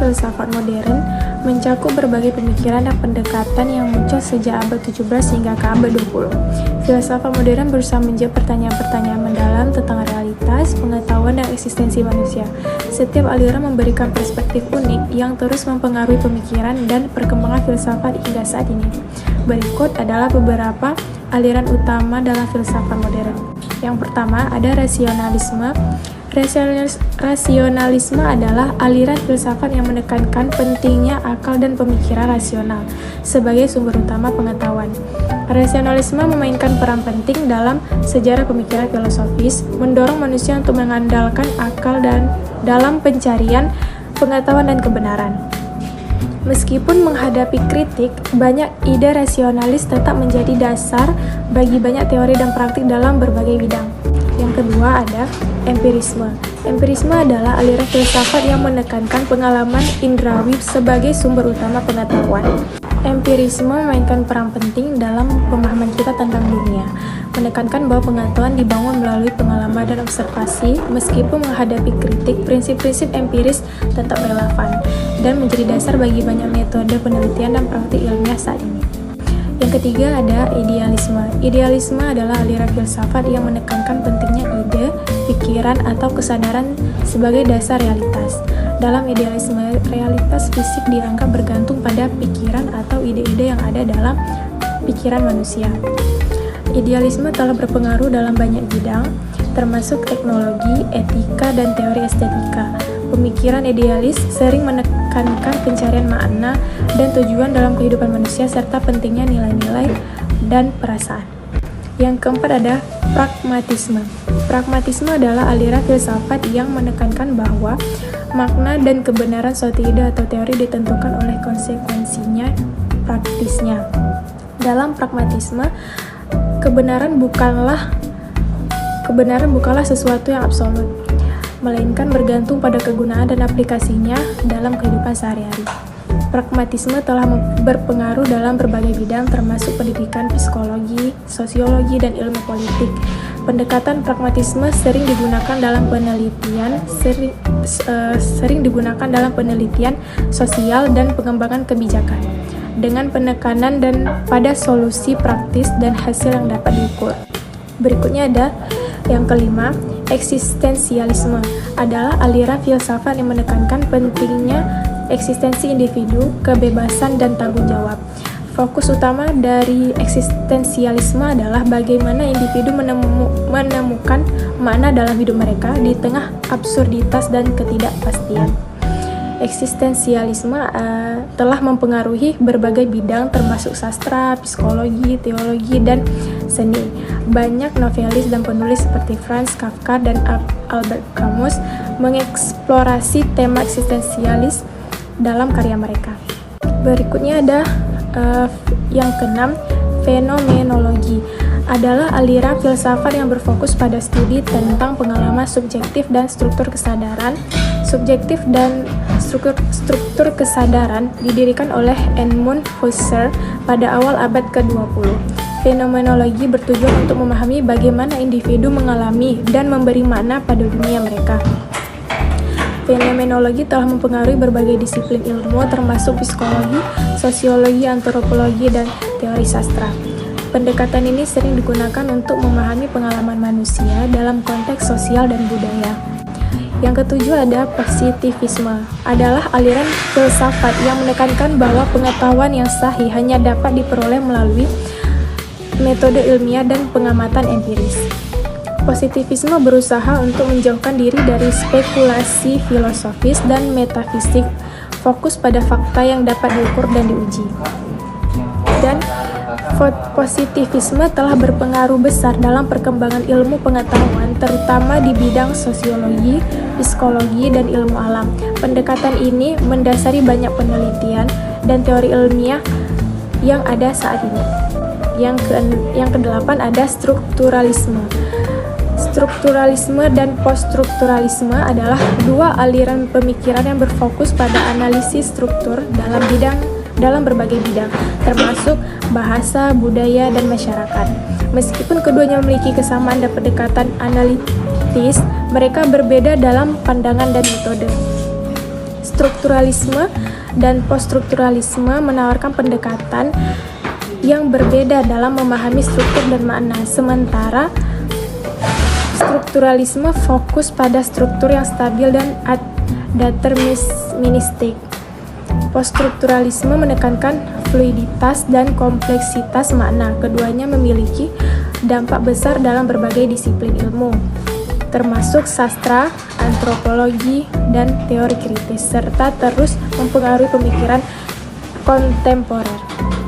filsafat modern mencakup berbagai pemikiran dan pendekatan yang muncul sejak abad 17 hingga ke abad 20. Filsafat modern berusaha menjawab pertanyaan-pertanyaan mendalam tentang realitas, pengetahuan, dan eksistensi manusia. Setiap aliran memberikan perspektif unik yang terus mempengaruhi pemikiran dan perkembangan filsafat hingga saat ini. Berikut adalah beberapa aliran utama dalam filsafat modern. Yang pertama ada rasionalisme. Rasionalisme adalah aliran filsafat yang menekankan pentingnya akal dan pemikiran rasional sebagai sumber utama pengetahuan. Rasionalisme memainkan peran penting dalam sejarah pemikiran filosofis, mendorong manusia untuk mengandalkan akal dan dalam pencarian pengetahuan dan kebenaran. Meskipun menghadapi kritik, banyak ide rasionalis tetap menjadi dasar bagi banyak teori dan praktik dalam berbagai bidang. Yang kedua ada empirisme. Empirisme adalah aliran filsafat yang menekankan pengalaman indrawi sebagai sumber utama pengetahuan. Empirisme memainkan peran penting dalam pemahaman kita tentang dunia, menekankan bahwa pengetahuan dibangun melalui pengalaman dan observasi. Meskipun menghadapi kritik, prinsip-prinsip empiris tetap relevan dan menjadi dasar bagi banyak metode penelitian dan praktik ilmiah saat ini. Yang ketiga ada idealisme. Idealisme adalah aliran filsafat yang menekankan pentingnya ide, pikiran, atau kesadaran sebagai dasar realitas. Dalam idealisme, realitas fisik dianggap bergantung pada pikiran atau ide-ide yang ada dalam pikiran manusia. Idealisme telah berpengaruh dalam banyak bidang, termasuk teknologi, etika, dan teori estetika. Pemikiran idealis sering menekankan pencarian makna dan tujuan dalam kehidupan manusia serta pentingnya nilai-nilai dan perasaan. Yang keempat ada pragmatisme. Pragmatisme adalah aliran filsafat yang menekankan bahwa makna dan kebenaran suatu ide atau teori ditentukan oleh konsekuensinya praktisnya. Dalam pragmatisme, kebenaran bukanlah sesuatu yang absolut, melainkan bergantung pada kegunaan dan aplikasinya dalam kehidupan sehari-hari. Pragmatisme telah berpengaruh dalam berbagai bidang termasuk pendidikan, psikologi, sosiologi, dan ilmu politik. Pendekatan pragmatisme sering digunakan dalam penelitian sosial dan pengembangan kebijakan dengan penekanan dan pada solusi praktis dan hasil yang dapat diukur. Berikutnya ada yang kelima, eksistensialisme adalah aliran filsafat yang menekankan pentingnya eksistensi individu, kebebasan, dan tanggung jawab. Fokus utama dari eksistensialisme adalah bagaimana individu menemukan makna dalam hidup mereka di tengah absurditas dan ketidakpastian. Eksistensialisme telah mempengaruhi berbagai bidang termasuk sastra, psikologi, teologi, dan seni. Banyak novelis dan penulis seperti Franz Kafka dan Albert Camus mengeksplorasi tema eksistensialis dalam karya mereka. Berikutnya ada yang keenam, fenomenologi adalah aliran filsafat yang berfokus pada studi tentang pengalaman subjektif dan struktur kesadaran. Subjektif dan struktur kesadaran didirikan oleh Edmund Husserl pada awal abad ke-20. Fenomenologi bertujuan untuk memahami bagaimana individu mengalami dan memberi makna pada dunia mereka. Fenomenologi telah mempengaruhi berbagai disiplin ilmu termasuk psikologi, sosiologi, antropologi, dan teori sastra. Pendekatan ini sering digunakan untuk memahami pengalaman manusia dalam konteks sosial dan budaya. Yang ketujuh ada positivisme, adalah aliran filsafat yang menekankan bahwa pengetahuan yang sahih hanya dapat diperoleh melalui metode ilmiah dan pengamatan empiris. Positivisme berusaha untuk menjauhkan diri dari spekulasi filosofis dan metafisik, fokus pada fakta yang dapat diukur dan diuji. Dan positivisme telah berpengaruh besar dalam perkembangan ilmu pengetahuan, terutama di bidang sosiologi, psikologi, dan ilmu alam. Pendekatan ini mendasari banyak penelitian dan teori ilmiah yang ada saat ini. Yang kedelapan ada strukturalisme. Strukturalisme dan poststrukturalisme adalah dua aliran pemikiran yang berfokus pada analisis struktur dalam berbagai bidang, termasuk bahasa, budaya, dan masyarakat. Meskipun keduanya memiliki kesamaan dan pendekatan analitis, mereka berbeda dalam pandangan dan metode. strukturalisme dan poststrukturalisme menawarkan pendekatan yang berbeda dalam memahami struktur dan makna, sementara strukturalisme fokus pada struktur yang stabil dan deterministik. Poststrukturalisme menekankan fluiditas dan kompleksitas makna. Keduanya memiliki dampak besar dalam berbagai disiplin ilmu, termasuk sastra, antropologi, dan teori kritis, serta terus mempengaruhi pemikiran kontemporer.